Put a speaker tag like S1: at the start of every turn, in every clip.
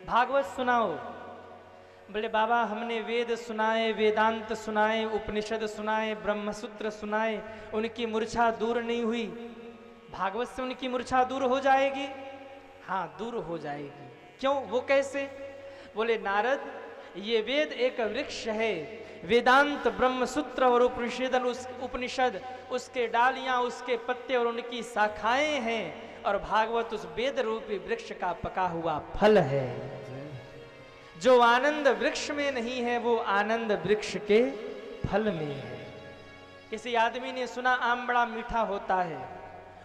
S1: भागवत सुनाओ। बोले बाबा हमने वेद सुनाए, वेदांत सुनाए, उपनिषद सुनाए, ब्रह्मसूत्र सुनाए, उनकी मूर्छा दूर नहीं हुई। भागवत से उनकी मूर्छा दूर हो जाएगी? हाँ दूर हो जाएगी। क्यों, वो कैसे? बोले नारद ये वेद एक वृक्ष है, वेदांत ब्रह्मसूत्र और उपनिषद उसके डालियां, उसके पत्ते और उनकी शाखाएं हैं, और भागवत उस वेद रूपी वृक्ष का पका हुआ फल है। जो आनंद वृक्ष में नहीं है वो आनंद वृक्ष के फल में है। किसी आदमी ने सुना आम बड़ा मीठा होता है,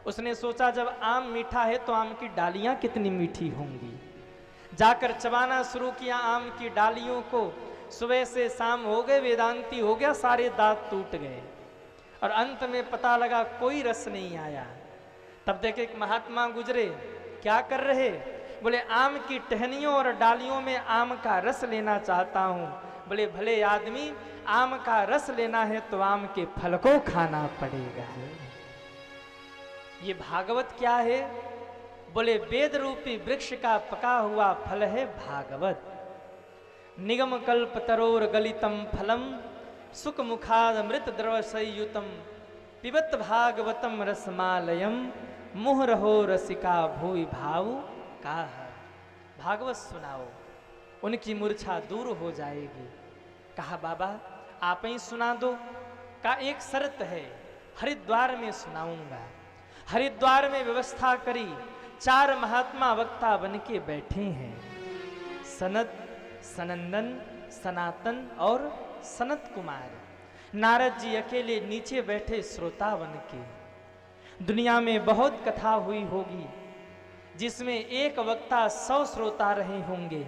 S1: उसने सोचा जब आम मीठा है तो आम की डालियां कितनी मीठी होंगी। जाकर चबाना शुरू किया आम की डालियों को, सुबह से शाम हो गए, वेदांती हो गया, सारे दांत टूट गए, और अंत में पता लगा कोई रस नहीं आया। तब देखे एक महात्मा गुजरे, क्या कर रहे? बोले आम की टहनियों और डालियों में आम का रस लेना चाहता हूं। बोले भले आदमी, आम का रस लेना है तो आम के फल को खाना पड़ेगा। ये भागवत क्या है? बोले वेद रूपी वृक्ष का पका हुआ फल है भागवत। निगम कल्प तरोर गलितम फलम सुख मुखाद अमृत द्रव संयुतम पिबत भागवतम रसमालयम मुहरहो रसिका भूई भाव का। भागवत सुनाओ, उनकी मूर्छा दूर हो जाएगी। कहा बाबा आप ही सुना दो। का एक शर्त है, हरिद्वार में सुनाऊंगा। हरिद्वार में व्यवस्था करी, 4 महात्मा वक्ता बन के बैठे हैं, सनत, सनंदन, सनातन और सनत कुमार। नारद जी अकेले नीचे बैठे श्रोता बन के। दुनिया में बहुत कथा हुई होगी जिसमें एक वक्ता 100 श्रोता रहे होंगे।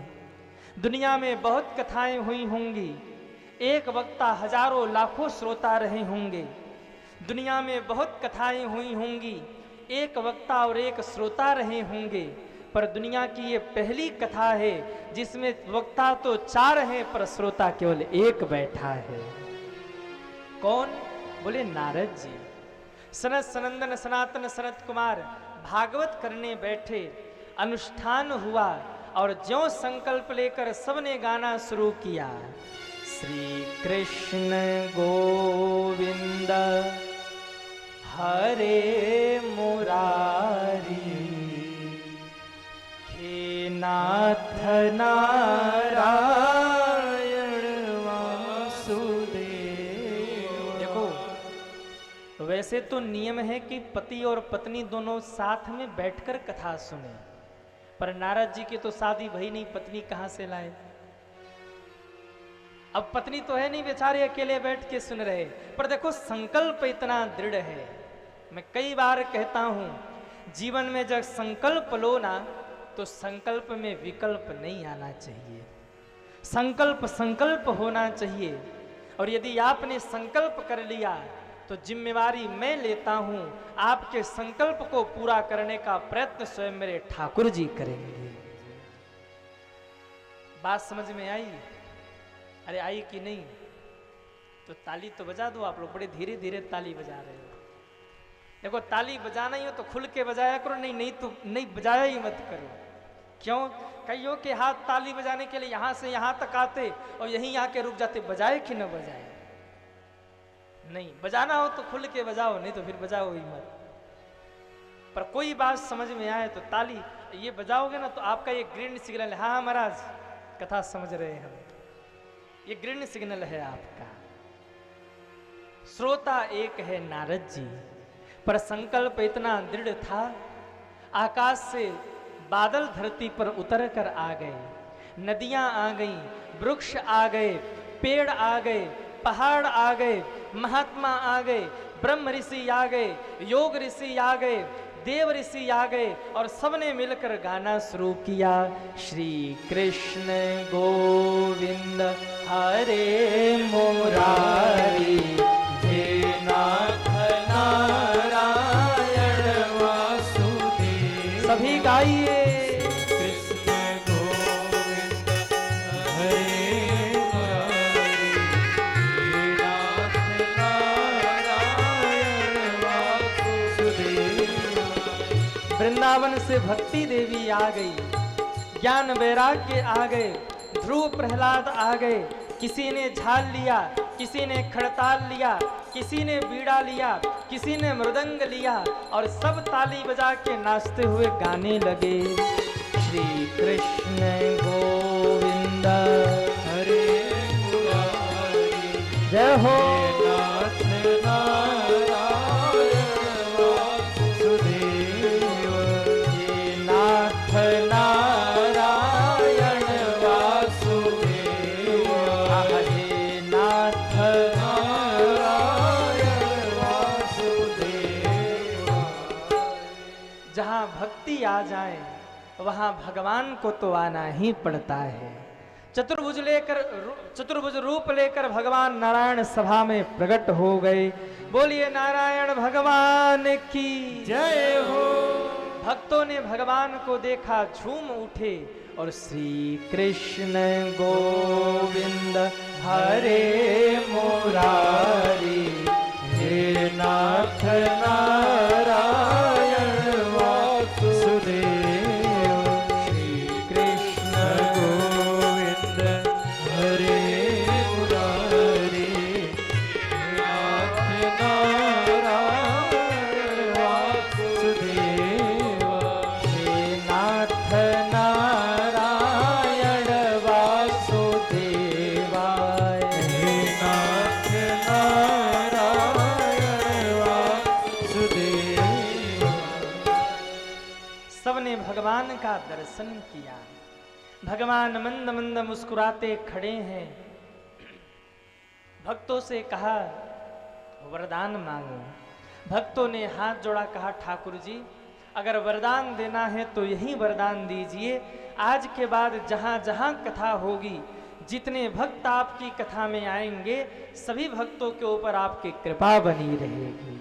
S1: दुनिया में बहुत कथाएं हुई होंगी, एक वक्ता हजारों लाखों श्रोता रहे होंगे। दुनिया में बहुत कथाएं हुई होंगी, एक वक्ता और एक श्रोता रहे होंगे, पर दुनिया की ये पहली कथा है जिसमें वक्ता तो 4 हैं पर श्रोता केवल एक बैठा है। कौन? बोले नारद जी। सनत, सनंदन, सनातन, सनत कुमार भागवत करने बैठे। अनुष्ठान हुआ और ज्यों संकल्प लेकर सबने गाना शुरू किया, श्री कृष्ण गोविंद हरे मुरारी, हे नाथ नारायण वासुदेव। देखो वैसे तो नियम है कि पति और पत्नी दोनों साथ में बैठकर कथा सुने, पर नारद जी की तो शादी भई नहीं, पत्नी कहां से लाए? अब पत्नी तो है नहीं, बेचारे अकेले बैठ के सुन रहे। पर देखो संकल्प इतना दृढ़ है। मैं कई बार कहता हूं जीवन में जब संकल्प लो ना तो संकल्प में विकल्प नहीं आना चाहिए। संकल्प संकल्प होना चाहिए, और यदि आपने संकल्प कर लिया तो जिम्मेवारी मैं लेता हूं, आपके संकल्प को पूरा करने का प्रयत्न स्वयं मेरे ठाकुर जी करेंगे। बात समझ में आई? अरे आई कि नहीं? तो ताली तो बजा दो। आप लोग बड़े धीरे धीरे ताली बजा रहे हो। देखो ताली बजाना ही हो तो खुल के बजाया करो, नहीं तो नहीं बजाया ही मत करो। क्यों? कईयों के हाथ ताली बजाने के लिए यहां से यहां तक आते और यहीं आके रुक जाते। बजाए कि न बजाए? नहीं, बजाना हो तो खुल के बजाओ, नहीं तो फिर बजाओ ही मत। पर कोई बात समझ में आए तो ताली ये बजाओगे ना तो आपका ये ग्रीन सिग्नल है। हाँ महाराज कथा समझ रहे हैं हम, ये ग्रीन सिग्नल है आपका। श्रोता एक है नारद जी, पर संकल्प इतना दृढ़ था, आकाश से बादल धरती पर उतर कर आ गए, नदियां आ गईं, वृक्ष आ गए, पेड़ आ गए, पहाड़ आ गए, महात्मा आ गए, ब्रह्म ऋषि आ गए, योग ऋषि आ गए, देव ऋषि आ गए, और सबने मिलकर गाना शुरू किया, श्री कृष्ण गोविंद हरे मुरारी, हे नाथ नारायण वासुदेव। सभी गाइए, वृंदावन से भक्ति देवी आ गई, ज्ञान वैराग्य आ गए, ध्रुव प्रहलाद आ गए, किसी ने झाल लिया, किसी ने खड़ताल लिया, किसी ने बीड़ा लिया, किसी ने मृदंग लिया और सब ताली बजा के नाचते हुए गाने लगे, श्री कृष्ण गोविंद हरे मुरारी, जय हो नाथ नारायण वासुदेव, नाथ नारायण वासुदेव, हरे नाथ नारायण वासुदेव। जहाँ भक्ति आ जाए वहां भगवान को तो आना ही पड़ता है। चतुर्भुज रूप लेकर भगवान नारायण सभा में प्रकट हो गए। बोलिए नारायण भगवान की जय हो। भक्तों ने भगवान को देखा, झूम उठे और श्री कृष्ण गोविंद हरे मुरारी, हे नाथ नारायण वासुदेव, श्री कृष्ण गोविंद हरे मुरारी, नाथ नारायण वासुदेव, हे नाथ नारायण वासुदेवाय, हे नाथ नारायण वासुदेव। सबने भगवान का दर्शन किया। भगवान मंद मंद मुस्कुराते खड़े हैं। भक्तों से कहा वरदान मांगो। भक्तों ने हाथ जोड़ा, कहा ठाकुर जी अगर वरदान देना है तो यही वरदान दीजिए, आज के बाद जहां जहां कथा होगी, जितने भक्त आपकी कथा में आएंगे, सभी भक्तों के ऊपर आपकी कृपा बनी रहेगी।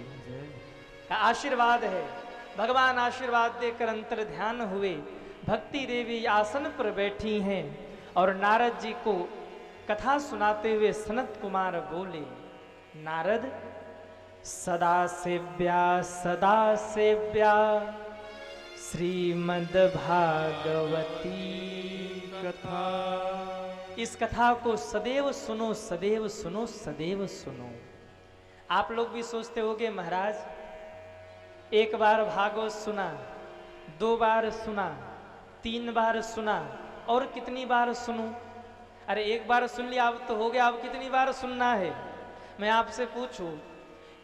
S1: का आशीर्वाद है। भगवान आशीर्वाद देकर अंतर ध्यान हुए। भक्ति देवी आसन पर बैठी हैं और नारद जी को कथा सुनाते हुए सनत कुमार बोले, नारद सदा सेव्या श्रीमद् भागवती कथा। इस कथा को सदैव सुनो, सदैव सुनो, सदैव सुनो। आप लोग भी सोचते होंगे महाराज एक बार भागवत सुना, 2 बार सुना, 3 बार सुना, और कितनी बार सुनूं? अरे एक बार सुन लिया अब तो हो गया, अब कितनी बार सुनना है? मैं आपसे पूछूं,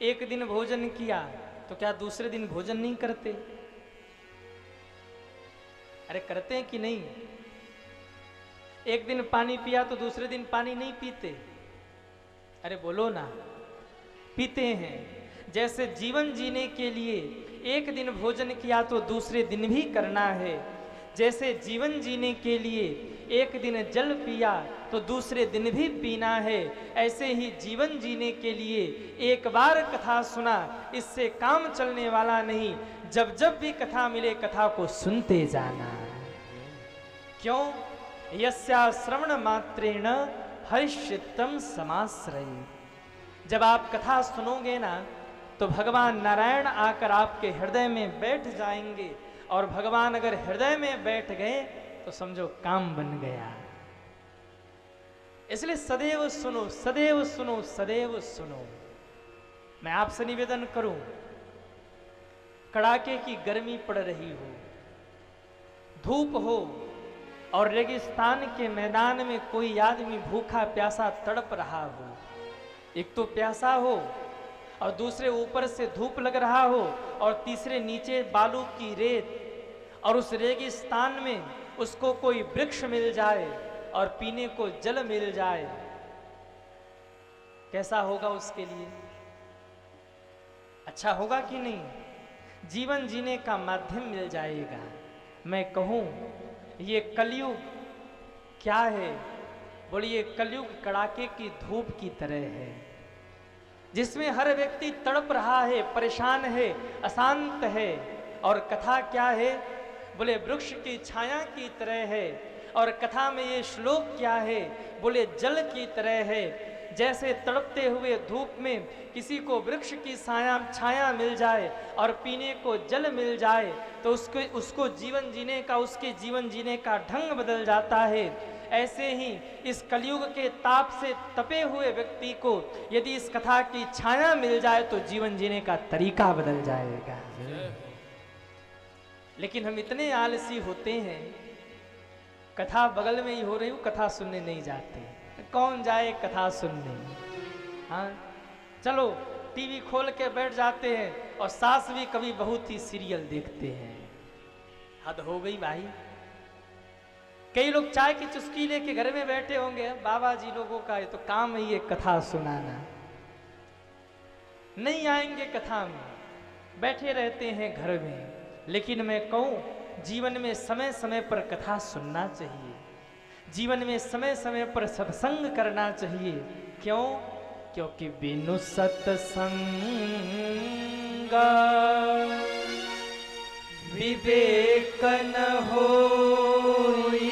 S1: एक दिन भोजन किया तो क्या दूसरे दिन भोजन नहीं करते? अरे करते हैं कि नहीं? एक दिन पानी पिया तो दूसरे दिन पानी नहीं पीते? अरे बोलो ना, पीते हैं। जैसे जीवन जीने के लिए एक दिन भोजन किया तो दूसरे दिन भी करना है, जैसे जीवन जीने के लिए एक दिन जल पिया तो दूसरे दिन भी पीना है, ऐसे ही जीवन जीने के लिए एक बार कथा सुना इससे काम चलने वाला नहीं, जब जब भी कथा मिले कथा को सुनते जाना। क्यों? यस्या श्रवण मात्रेण हर्षितम समाश्रय। जब आप कथा सुनोगे ना तो भगवान नारायण आकर आपके हृदय में बैठ जाएंगे, और भगवान अगर हृदय में बैठ गए तो समझो काम बन गया। इसलिए सदैव सुनो, सदैव सुनो, सदैव सुनो। मैं आपसे निवेदन करूं, कड़ाके की गर्मी पड़ रही हो, धूप हो और रेगिस्तान के मैदान में कोई आदमी भूखा प्यासा तड़प रहा हो, एक तो प्यासा हो और दूसरे ऊपर से धूप लग रहा हो और तीसरे नीचे बालू की रेत, और उस रेगिस्तान में उसको कोई वृक्ष मिल जाए और पीने को जल मिल जाए, कैसा होगा उसके लिए? अच्छा होगा कि नहीं? जीवन जीने का माध्यम मिल जाएगा। मैं कहूं ये कलयुग क्या है? बोलिए कलयुग कड़ाके की धूप की तरह है, जिसमें हर व्यक्ति तड़प रहा है, परेशान है, अशांत है। और कथा क्या है? बोले वृक्ष की छाया की तरह है। और कथा में ये श्लोक क्या है? बोले जल की तरह है। जैसे तड़पते हुए धूप में किसी को वृक्ष की छाया मिल जाए और पीने को जल मिल जाए तो उसको जीवन जीने का, उसके जीवन जीने का ढंग बदल जाता है। ऐसे ही इस कलयुग के ताप से तपे हुए व्यक्ति को यदि इस कथा की छाया मिल जाए तो जीवन जीने का तरीका बदल जाएगा। लेकिन हम इतने आलसी होते हैं, कथा बगल में ही हो रही हूँ, कथा सुनने नहीं जाते। कौन जाए कथा सुनने? हाँ, चलो टीवी खोल के बैठ जाते हैं और सास भी कभी बहुत ही सीरियल देखते हैं। हद हो गई भाई। कई लोग चाय की चुस्की लेके घर में बैठे होंगे, बाबा जी लोगों का ये तो काम है, ये कथा सुनाना। नहीं आएंगे कथा में, बैठे रहते हैं घर में। लेकिन मैं कहूं, जीवन में समय समय पर कथा सुनना चाहिए, जीवन में समय समय पर सत्संग करना चाहिए। क्यों? क्योंकि बिनु सत्संग विवेक न होई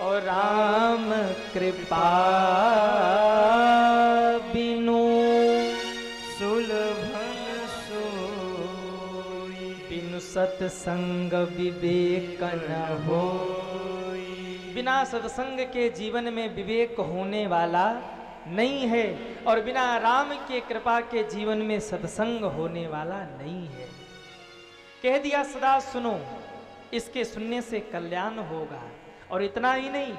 S1: और राम कृपा बिनु सुलभन सोई। बिनु सत्संग विवेक न होई। बिना सत्संग के जीवन में विवेक होने वाला नहीं है और बिना राम के कृपा के जीवन में सत्संग होने वाला नहीं है। कह दिया सदा सुनो, इसके सुनने से कल्याण होगा। और इतना ही नहीं,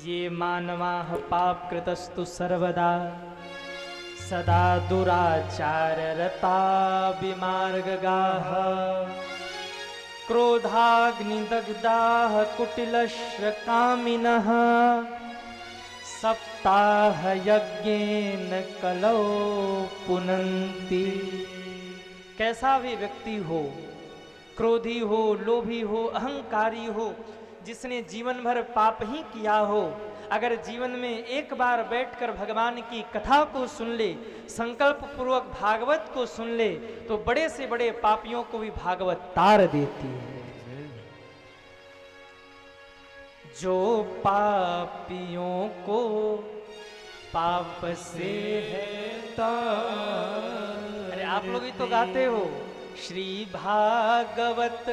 S1: ये मानवाः पाप कृतस्तु सर्वदा सदा दुराचार रता विमार्गगाः क्रोधाग्निदग्धाः कुटिलश्रकामिनः सप्ताह यज्ञेन कलौ पुनन्ति। कैसा भी व्यक्ति हो, क्रोधी हो, लोभी हो, अहंकारी हो, जिसने जीवन भर पाप ही किया हो, अगर जीवन में एक बार बैठकर भगवान की कथा को सुन ले, संकल्प पूर्वक भागवत को सुन ले, तो बड़े से बड़े पापियों को भी भागवत तार देती है। जो पापियों को पाप से है तार। अरे आप लोग ही तो गाते हो, श्री भागवत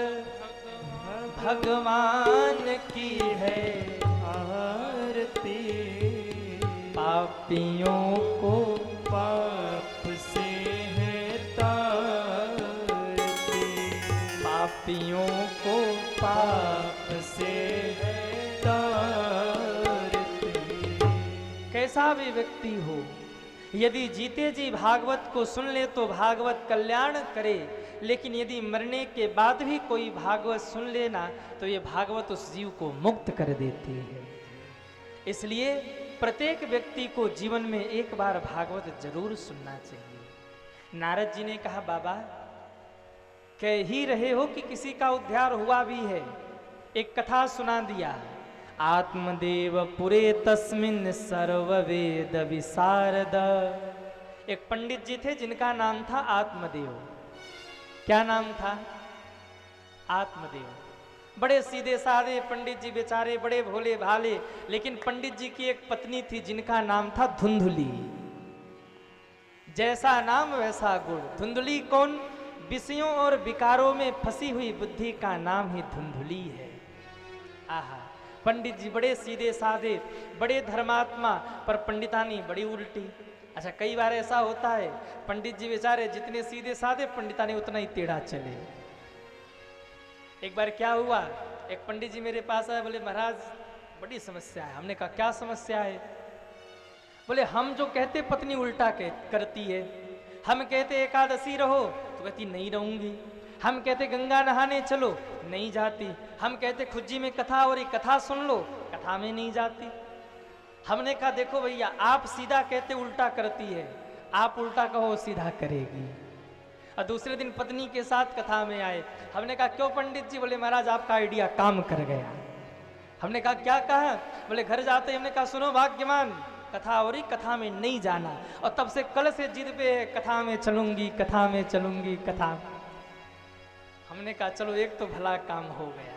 S1: भगवान की है आरती, पापियों को पाप से है तारती, पापियों को पाप से है तारती। कैसा भी व्यक्ति हो, यदि जीते जी भागवत को सुन ले तो भागवत कल्याण करे, लेकिन यदि मरने के बाद भी कोई भागवत सुन लेना तो ये भागवत उस जीव को मुक्त कर देती है। इसलिए प्रत्येक व्यक्ति को जीवन में एक बार भागवत जरूर सुनना चाहिए। नारद जी ने कहा, बाबा कह ही रहे हो कि किसी का उद्धार हुआ भी है, एक कथा सुना दिया। आत्मदेव पुरे तस्मिन् सर्ववेद विशारद। एक पंडित जी थे जिनका नाम था आत्मदेव। क्या नाम था? आत्मदेव। बड़े सीधे साधे पंडित जी, बेचारे बड़े भोले भाले। लेकिन पंडित जी की एक पत्नी थी जिनका नाम था धुंधुली। जैसा नाम वैसा गुण। धुंधुली कौन? विषयों और विकारों में फंसी हुई बुद्धि का नाम ही धुंधुली है। आहा, पंडित जी बड़े सीधे साधे, बड़े धर्मात्मा, पर पंडितानी बड़ी उल्टी। अच्छा, कई बार ऐसा होता है, पंडित जी बेचारे जितने सीधे साधे, पंडितानी उतना ही टेढ़ा चले। एक बार क्या हुआ, एक पंडित जी मेरे पास आए, बोले महाराज बड़ी समस्या है। हमने कहा क्या समस्या है? बोले हम जो कहते पत्नी उल्टा करती है, हम कहते एकादशी रहो तो कहती नहीं रहूंगी, हम कहते गंगा नहाने चलो नहीं जाती, हम कहते खुज्जी में कथा हो रही कथा सुन लो, कथा में नहीं जाती। हमने कहा देखो भैया, आप सीधा कहते उल्टा करती है, आप उल्टा कहो सीधा करेगी। और दूसरे दिन पत्नी के साथ कथा में आए। हमने कहा क्यों पंडित जी? बोले महाराज आपका आइडिया काम कर गया। हमने कहा क्या कहा? बोले घर जाते हमने कहा सुनो भाग्यवान, कथा हो रही कथा में नहीं जाना, और तब से कल से जिद पे है कथा में चलूंगी, कथा में चलूंगी, कथा। हमने कहा चलो एक तो भला काम हो गया।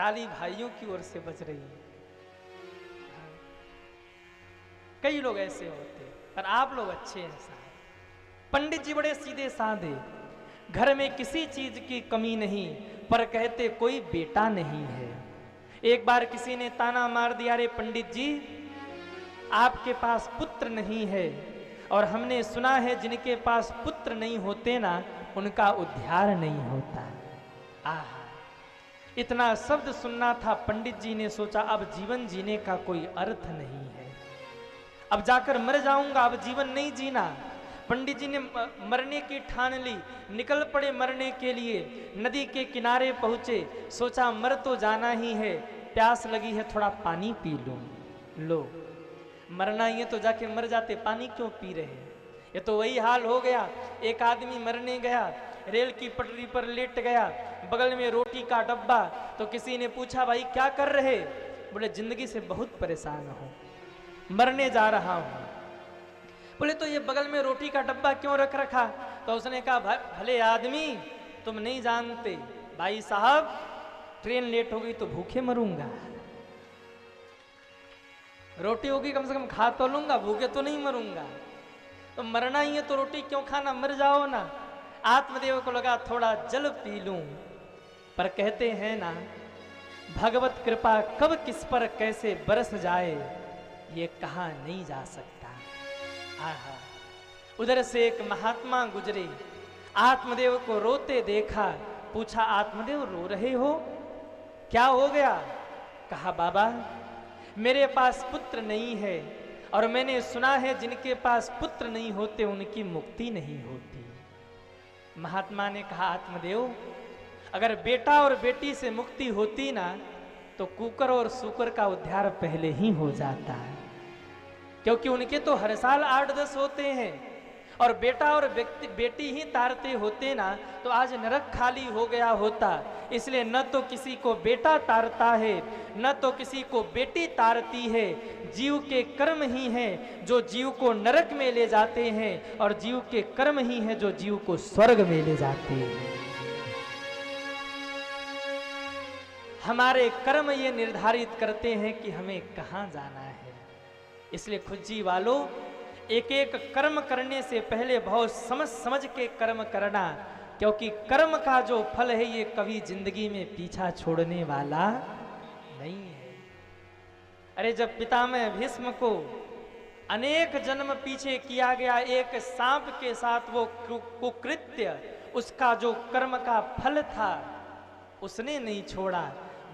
S1: ताली भाइयों की ओर से बज रही है। कई लोग ऐसे होते हैं, पर आप लोग अच्छे हैं साहब। पंडित जी बड़े सीधे साधे, घर में किसी चीज की कमी नहीं, पर कहते कोई बेटा नहीं है। एक बार किसी ने ताना मार दिया, अरे पंडित जी आपके पास पुत्र नहीं है, और हमने सुना है जिनके पास पुत्र नहीं होते ना उनका उद्धार नहीं होता। आहा, इतना शब्द सुनना था। पंडित जी ने सोचा अब जीवन जीने का कोई अर्थ नहीं है, अब जाकर मर जाऊंगा, अब जीवन नहीं जीना। पंडित जी ने मरने की ठान ली, निकल पड़े मरने के लिए। नदी के किनारे पहुंचे, सोचा मर तो जाना ही है, प्यास लगी है थोड़ा पानी पी लूं। लो, मरना ही है तो जाके मर जाते, पानी क्यों पी रहे हैं? ये तो वही हाल हो गया। एक आदमी मरने गया, रेल की पटरी पर लेट गया, बगल में रोटी का डब्बा। तो किसी ने पूछा भाई क्या कर रहे? बोले जिंदगी से बहुत परेशान हूं, मरने जा रहा हूं। बोले तो ये बगल में रोटी का डब्बा क्यों रख रखा? तो उसने कहा भले आदमी तुम नहीं जानते, भाई साहब ट्रेन लेट हो गई तो भूखे मरूंगा, रोटी होगी कम से कम खा तो लूंगा, भूखे तो नहीं मरूंगा। तो मरना ही है तो रोटी क्यों खाना, मर जाओ ना। आत्मदेव को लगा थोड़ा जल पी लूं, पर कहते हैं ना भगवत कृपा कब किस पर कैसे बरस जाए ये कहा नहीं जा सकता। आहा, उधर से एक महात्मा गुजरे, आत्मदेव को रोते देखा, पूछा आत्मदेव रो रहे हो, क्या हो गया? कहा बाबा मेरे पास पुत्र नहीं है, और मैंने सुना है जिनके पास पुत्र नहीं होते उनकी मुक्ति नहीं होती। महात्मा ने कहा आत्मदेव अगर बेटा और बेटी से मुक्ति होती ना तो कुकर और सूकर का उद्धार पहले ही हो जाता है, क्योंकि उनके तो हर साल 8-10 होते हैं, और बेटा और बेटी ही तारते होते ना तो आज नरक खाली हो गया होता। इसलिए न तो किसी को बेटा तारता है न तो किसी को बेटी तारती है। जीव के कर्म ही हैं जो जीव को नरक में ले जाते हैं, और जीव के कर्म ही हैं जो जीव को स्वर्ग में ले जाते हैं। हमारे कर्म ये निर्धारित करते हैं कि हमें कहाँ जाना है। इसलिए खुज्जी वालों एक एक कर्म करने से पहले बहुत समझ समझ के कर्म करना, क्योंकि कर्म का जो फल है ये कभी जिंदगी में पीछा छोड़ने वाला नहीं है। अरे जब पितामह भीष्म को अनेक जन्म पीछे किया गया एक सांप के साथ वो कुकृत्य, उसका जो कर्म का फल था उसने नहीं छोड़ा,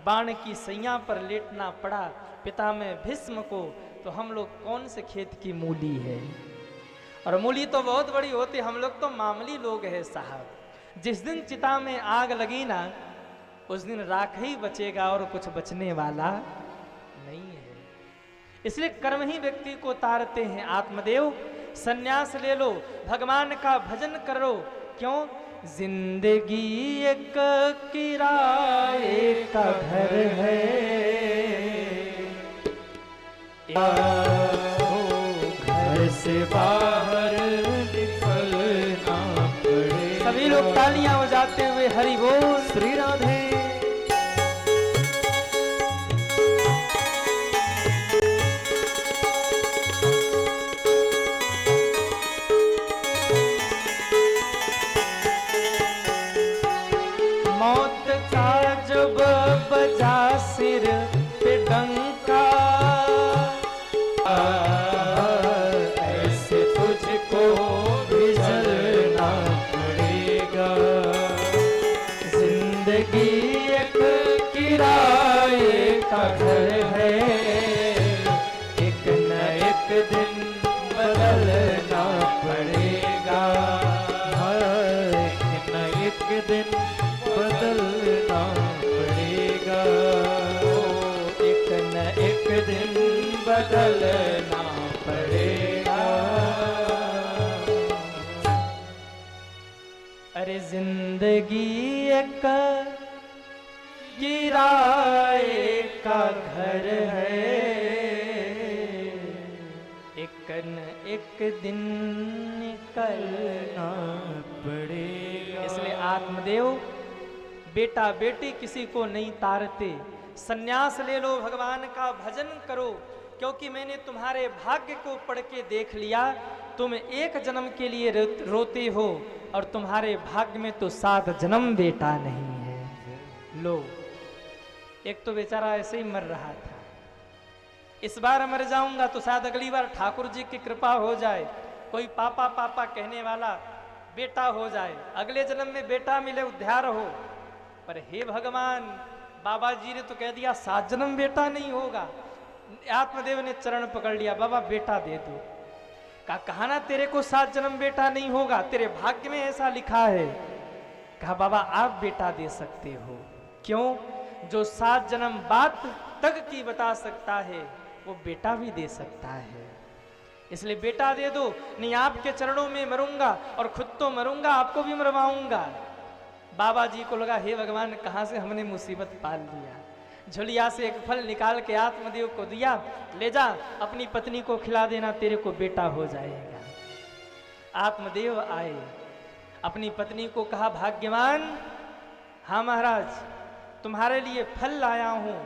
S1: बाण की सैया पर लेटना पड़ा पितामह भीष्म को। तो हम लोग कौन से खेत की मूली है? और मूली तो बहुत बड़ी होती, हम लोग तो मामूली लोग हैं साहब। जिस दिन चिता में आग लगी ना उस दिन राख ही बचेगा और कुछ बचने वाला नहीं है। इसलिए कर्म ही व्यक्ति को तारते हैं। आत्मदेव सन्यास ले लो, भगवान का भजन करो। क्यों? जिंदगी एक किराए का घर है, घर से बाहर निकलना पड़े। सभी लोग तालियां बजाते हुए हरि बोल श्री राधे। मौत का जब बजा सिर पे डंका, ऐसे तुझको भी जलना पड़ेगा। जिंदगी एक किराए का घर है, एक न एक दिन बदलना पड़ेगा। एक न एक दिन बदलना पड़ेगा। एक न एक दिन बदलना पड़ेगा। अरे जिंदगी एक किराए का घर है, एक न एक दिन निकलना पड़ेगा। इसलिए आत्मदेव बेटा बेटी किसी को नहीं तारते, सन्यास ले लो, भगवान का भजन करो, क्योंकि मैंने तुम्हारे भाग्य को पढ़ के देख लिया, तुम एक जन्म के लिए रोते हो और तुम्हारे भाग्य में तो 7 जन्म बेटा नहीं है। लो, एक तो बेचारा ऐसे ही मर रहा था, इस बार मर जाऊंगा तो शायद अगली बार ठाकुर जी की कृपा हो जाए, कोई पापा पापा कहने वाला बेटा हो जाए, अगले जन्म में बेटा मिले, उद्धार हो। पर हे भगवान, बाबा जी ने तो कह दिया 7 जन्म बेटा नहीं होगा। आत्मदेव ने चरण पकड़ लिया, बाबा बेटा दे दो। कहा ना तेरे को 7 जन्म बेटा नहीं होगा, तेरे भाग्य में ऐसा लिखा है। कहा बाबा आप बेटा दे सकते हो। क्यों? जो 7 जन्म बात तक की बता सकता है वो बेटा भी दे सकता है, इसलिए बेटा दे दो, नहीं आपके चरणों में मरूंगा और खुद तो मरूंगा, आपको भी मरवाऊंगा। बाबा जी को लगा हे भगवान, कहाँ से हमने मुसीबत पाल लिया। झोलिया से एक फल निकाल के आत्मदेव को दिया, ले जा अपनी पत्नी को खिला देना, तेरे को बेटा हो जाएगा। आत्मदेव आए, अपनी पत्नी को कहा भाग्यवान, हाँ महाराज तुम्हारे लिए फल लाया हूं।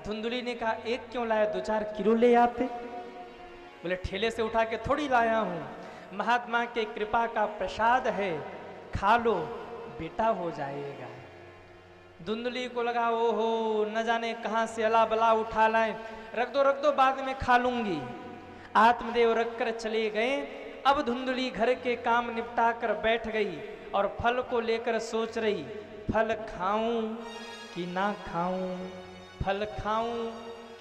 S1: धुंधुली ने कहा एक क्यों लाया, 2-4 किलो ले आते। बोले ठेले से उठा के थोड़ी लाया हूं, महात्मा के कृपा का प्रसाद है, खा लो बेटा हो जाएगा। धुंधुली को लगा ओहो न जाने कहां से अला बला उठा लाए, रख दो बाद में खा लूंगी। आत्मदेव रख कर चले गए। अब धुंधुली घर के काम निपटा कर बैठ गई और फल को लेकर सोच रही, फल खाऊं कि ना खाऊं, फल खाऊं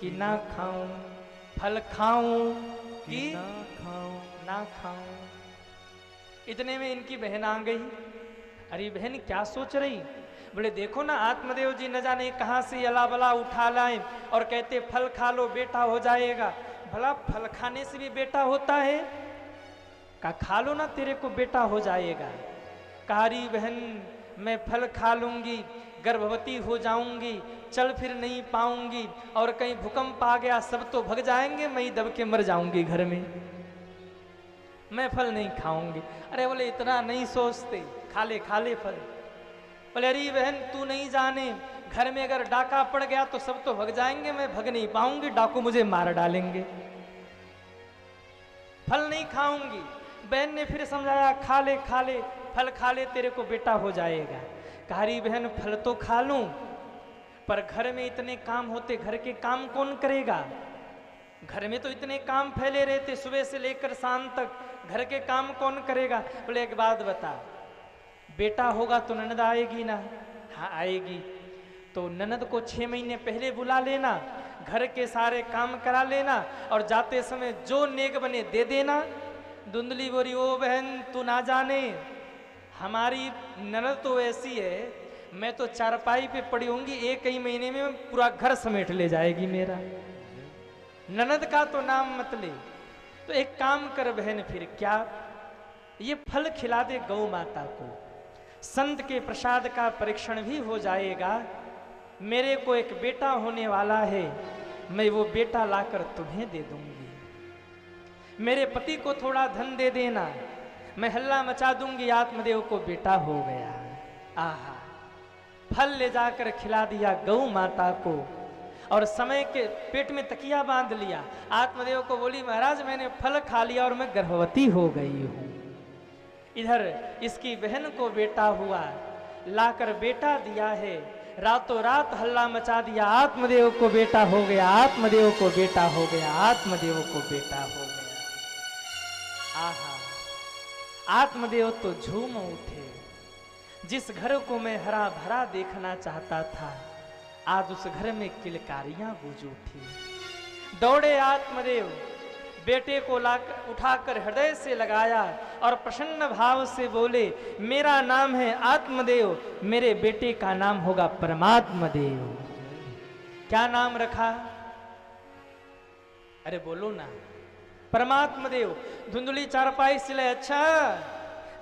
S1: कि ना खाऊं, फल खाऊं कि ना खाऊं। इतने में इनकी बहन आ गई। अरे बहन क्या सोच रही? बोले देखो ना आत्मदेव जी न जाने कहां से अला बला उठा लाए और कहते फल खा लो बेटा हो जाएगा। भला फल खाने से भी बेटा होता है? कहा खा लो ना तेरे को बेटा हो जाएगा। कारी बहन मैं फल खा लूंगी, गर्भवती हो जाऊंगी, चल फिर नहीं पाऊंगी और कहीं भूकंप आ गया सब तो भग जाएंगे, मैं ही दब के मर जाऊंगी घर में, मैं फल नहीं खाऊंगी। अरे बोले इतना नहीं सोचते, खा ले फल। बोले अरे बहन तू नहीं जाने, घर में अगर डाका पड़ गया तो सब तो भग जाएंगे, मैं भग नहीं पाऊंगी, डाकू मुझे मार डालेंगे, फल नहीं खाऊंगी। बहन ने फिर समझाया खा ले फल खा ले तेरे को बेटा हो जाएगा। कारी बहन फल तो खा लूं पर घर में इतने काम होते, घर के काम कौन करेगा? घर में तो इतने काम फैले रहते, सुबह से लेकर शाम तक घर के काम कौन करेगा? बोले एक बात बता, बेटा होगा तो ननद आएगी ना? हाँ आएगी। तो ननद को 6 महीने पहले बुला लेना, घर के सारे काम करा लेना और जाते समय जो नेक बने दे देना। धुंधली बोली ओ बहन तू ना जाने, हमारी ननद तो ऐसी है, मैं तो चारपाई पे पड़ी होंगी, 1 ही महीने में पूरा घर समेट ले जाएगी मेरा। ननद का तो नाम मत ले। तो एक काम कर बहन, फिर क्या, ये फल खिला दे गौ माता को, संत के प्रसाद का परीक्षण भी हो जाएगा। मेरे को एक बेटा होने वाला है, मैं वो बेटा लाकर तुम्हें दे दूंगी। मेरे पति को थोड़ा धन दे देना, मैं हल्ला मचा दूंगी, आत्मदेव को बेटा हो गया। आहा, फल ले जाकर खिला दिया गौ माता को और समय के पेट में तकिया बांध लिया। आत्मदेव को बोली महाराज मैंने फल खा लिया और मैं गर्भवती हो गई हूं। इधर इसकी बहन को बेटा हुआ, लाकर बेटा दिया है, रातों रात हल्ला मचा दिया, आत्मदेव को बेटा हो गया, आत्मदेव को बेटा हो गया, आत्मदेव को बेटा हो गया। आहा, आत्मदेव तो झूम उठे। जिस घर को मैं हरा भरा देखना चाहता था, आज उस घर में किलकारियां गूंज उठी। दौड़े आत्मदेव, बेटे को लाकर उठाकर हृदय से लगाया और प्रसन्न भाव से बोले मेरा नाम है आत्मदेव, मेरे बेटे का नाम होगा परमात्मा देव। क्या नाम रखा? अरे बोलो ना, परमात्मा देव। धुंधली चारपाई से ले, अच्छा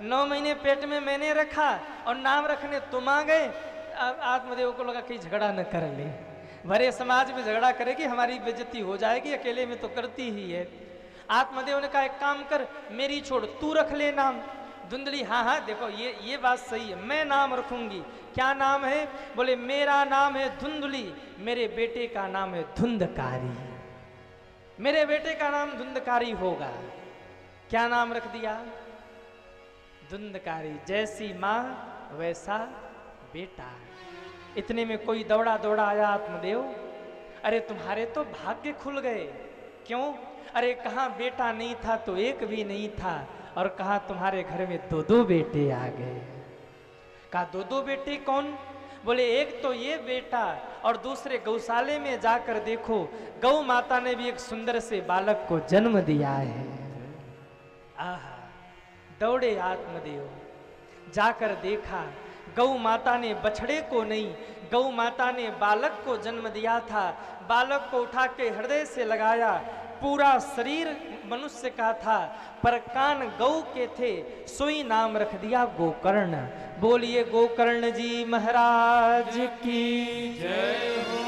S1: 9 महीने पेट में मैंने रखा और नाम रखने तुम आ गए। आत्मदेव को लगा कि झगड़ा न कर ले, भरे समाज में झगड़ा करेगी हमारी बेइज्जती हो जाएगी, अकेले में तो करती ही है। आत्मदेव ने कहा एक काम कर, मेरी छोड़ तू रख ले नाम। धुंधली, हाँ हाँ देखो ये बात सही है, मैं नाम रखूंगी। क्या नाम है? बोले मेरा नाम है धुंधली, मेरे बेटे का नाम है धुंधकारी, मेरे बेटे का नाम धुंधकारी होगा। क्या नाम रख दिया? धुंधकारी। जैसी माँ वैसा बेटा। इतने में कोई दौड़ा दौड़ा आया आत्मदेव, अरे तुम्हारे तो भाग्य खुल गए। क्यों? अरे कहाँ बेटा नहीं था तो एक भी नहीं था, और कहा तुम्हारे घर में दो दो बेटे आ गए। कहा दो दो बेटे कौन? बोले एक तो ये बेटा, और दूसरे गौशाले में जाकर देखो, गौ माता ने भी एक सुंदर से बालक को जन्म दिया है। आहा, दौड़े आत्मदेव, जाकर देखा गौ माता ने बछड़े को नहीं, गौ माता ने बालक को जन्म दिया था। बालक को उठा के हृदय से लगाया, पूरा शरीर मनुष्य का था, पर कान गौ के थे, सोई नाम रख दिया गोकर्ण। बोलिए गोकर्ण जी महाराज की जय हो।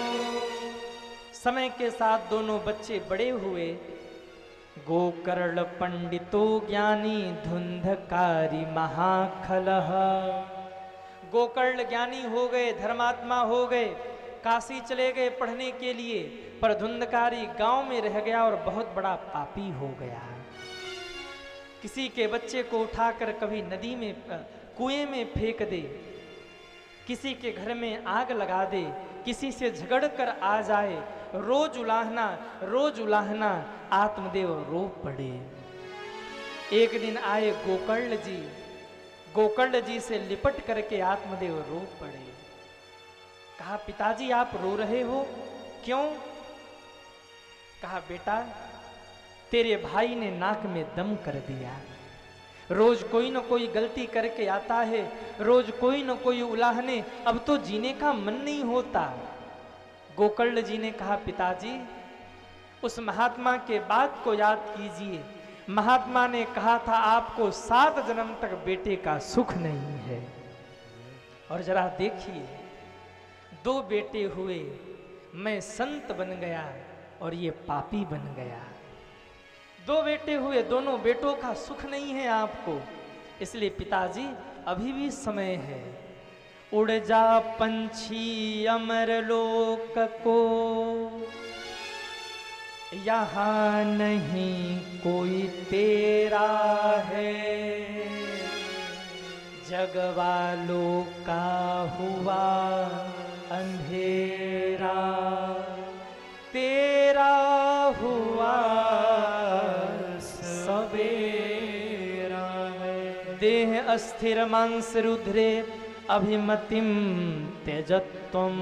S1: समय के साथ दोनों बच्चे बड़े हुए। गोकर्ण पंडितो ज्ञानी धुंधकारी महाखलः। गोकर्ण ज्ञानी हो गए, धर्मात्मा हो गए, काशी चले गए पढ़ने के लिए, पर धुंधकारी गांव में रह गया और बहुत बड़ा पापी हो गया। किसी के बच्चे को उठाकर कभी नदी में, कुएं में फेंक दे, किसी के घर में आग लगा दे, किसी से झगड़ कर आ जाए, रोज उलाहना, आत्मदेव रो पड़े। एक दिन आए गोकर्ण जी से लिपट करके आत्मदेव रो पड़े। कहा पिताजी आप रो रहे हो क्यों? कहा बेटा तेरे भाई ने नाक में दम कर दिया, रोज कोई न कोई गलती करके आता है, रोज कोई न कोई उलाहने, अब तो जीने का मन नहीं होता। गोकर्ण जी ने कहा पिताजी उस महात्मा के बात को याद कीजिए, महात्मा ने कहा था आपको 7 जन्म तक बेटे का सुख नहीं है। और जरा देखिए 2 बेटे हुए, मैं संत बन गया और ये पापी बन गया। 2 बेटे हुए, दोनों बेटों का सुख नहीं है आपको, इसलिए पिताजी अभी भी समय है। उड़ जा पंछी अमर लोक को, यहाँ नहीं कोई तेरा है, जग वालों का हुआ अंधेरा, तेरा हुआ सवेरा है। देह अस्थिर मांस रुद्रे अभिमतिम त्यजत्वम।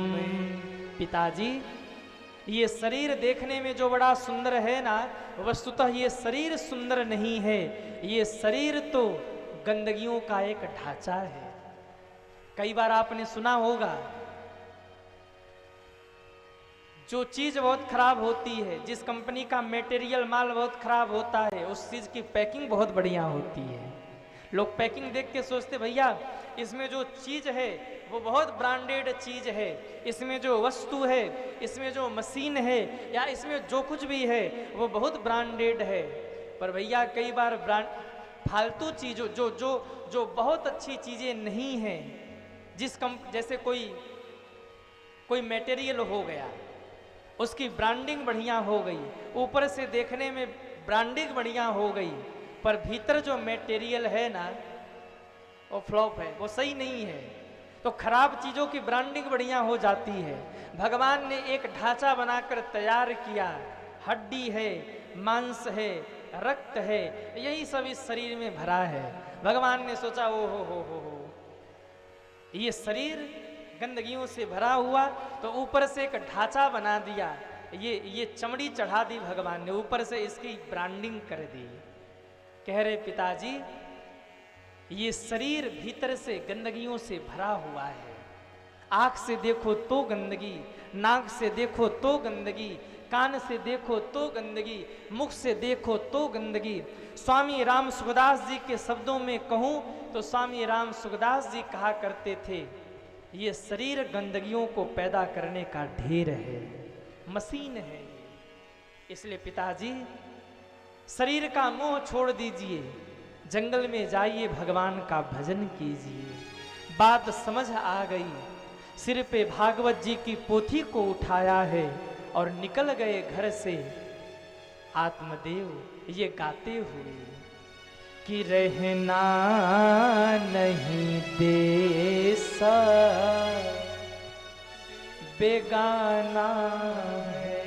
S1: पिताजी ये शरीर देखने में जो बड़ा सुंदर है ना, वस्तुतः ये शरीर सुंदर नहीं है, ये शरीर तो गंदगियों का एक ढांचा है। कई बार आपने सुना होगा जो चीज बहुत खराब होती है, जिस कंपनी का मटेरियल माल बहुत खराब होता है, उस चीज की पैकिंग बहुत बढ़िया होती है। लोग पैकिंग देख के सोचते भैया इसमें जो चीज है वो बहुत ब्रांडेड चीज है, इसमें जो वस्तु है, इसमें जो मशीन है, या इसमें जो कुछ भी है वो बहुत ब्रांडेड है। पर भैया कई बार फालतू चीजों जो बहुत अच्छी चीजें नहीं हैं, जैसे कोई मटेरियल हो गया, उसकी ब्रांडिंग बढ़िया हो गई, ऊपर से देखने में ब्रांडिंग बढ़िया हो गई, पर भीतर जो मटेरियल है ना वो फ्लॉप है, वो सही नहीं है। तो खराब चीजों की ब्रांडिंग बढ़िया हो जाती है। भगवान ने एक ढांचा बनाकर तैयार किया, हड्डी है, मांस है, रक्त है, यही सब इस शरीर में भरा है। भगवान ने सोचा ओ हो ये शरीर गंदगियों से भरा हुआ, तो ऊपर से एक ढांचा बना दिया, ये चमड़ी चढ़ा दी भगवान ने, ऊपर से इसकी ब्रांडिंग कर दी। कह रहे पिताजी ये शरीर भीतर से गंदगियों से भरा हुआ है, आंख से देखो तो गंदगी, नाक से देखो तो गंदगी, कान से देखो तो गंदगी, मुख से देखो तो गंदगी। स्वामी राम सुखदास जी के शब्दों में कहूं तो स्वामी राम सुखदास जी कहा करते थे ये शरीर गंदगियों को पैदा करने का ढेर है, मशीन है। इसलिए पिताजी शरीर का मोह छोड़ दीजिए, जंगल में जाइए, भगवान का भजन कीजिए। बात समझ आ गई, सिर पे भागवत जी की पोथी को उठाया है और निकल गए घर से आत्मदेव ये गाते हुए कि रहना नहीं देश बेगाना है,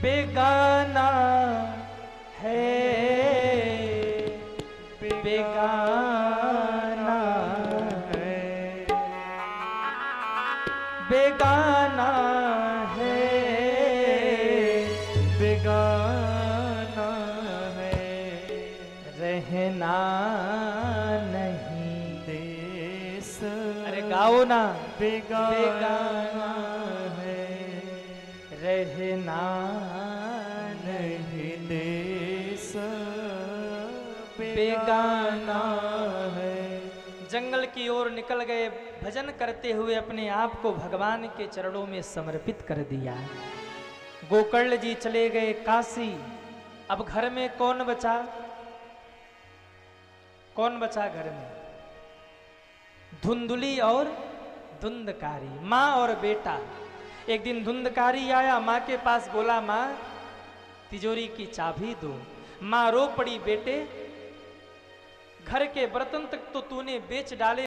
S1: बेगाना है, बेगाना है, बेगाना है, बेगाना है, रहना नहीं देश। अरे गाओ ना, बेगाना है, रहना नहीं देश बेगाना है। जंगल की ओर निकल गए, भजन करते हुए अपने आप को भगवान के चरणों में समर्पित कर दिया। गोकर्ण जी चले गए काशी। अब घर में कौन बचा? कौन बचा घर में? धुंधुली और धुंधकारी, माँ और बेटा। एक दिन धुंधकारी आया, माँ के पास बोला, माँ तिजोरी की चाबी दो। माँ रो पड़ी, बेटे घर के बर्तन तक तो तूने बेच डाले,